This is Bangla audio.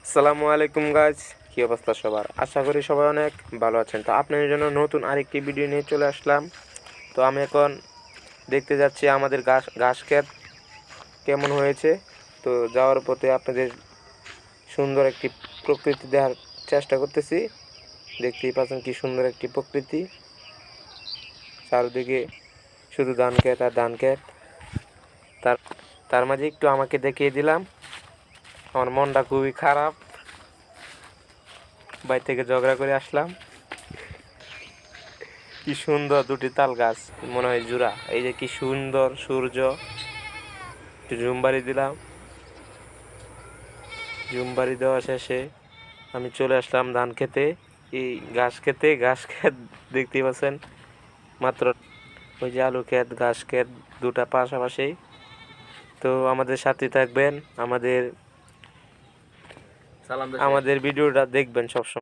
আসসালামু আলাইকুম গাইস, কি অবস্থা সবার? আশা করি সবাই অনেক ভালো আছেন। তো আপনাদের জন্য নতুন আরেকটি ভিডিও নিয়ে চলে আসলাম। তো আমি এখন দেখতে যাচ্ছি আমাদের ঘাস ক্ষেত কেমন হয়েছে। তো যাওয়ার পথে আপনাদের সুন্দর একটি প্রকৃতি দেখার চেষ্টা করতেছি। দেখতেই পাচ্ছেন কি সুন্দর একটি প্রকৃতি, চারদিকে শুধু ধান ক্ষেত আর ধান ক্ষেত। তার তার মাঝে একটু আমাকে দেখিয়ে দিলাম। আমার মনটা খুবই খারাপ, বাড়ি থেকে ঝগড়া করে আসলাম। কি সুন্দর দুটি তাল গাছ, মনে হয় জোড়া। এই যে কি সুন্দর সূর্য, একটু জুমবাড়ি দিলাম। জুমবাড়ি দেওয়া শেষে আমি চলে আসলাম ধান খেতে, এই ঘাস ক্ষেত দেখতেই পাচ্ছেন। মাত্র ওই যে আলু ক্ষেত, ঘাস ক্ষেত দুটা পাশাপাশি। তো আমাদের সাথে থাকবেন, আমাদের ভিডিওটা দেখবেন সবসময়।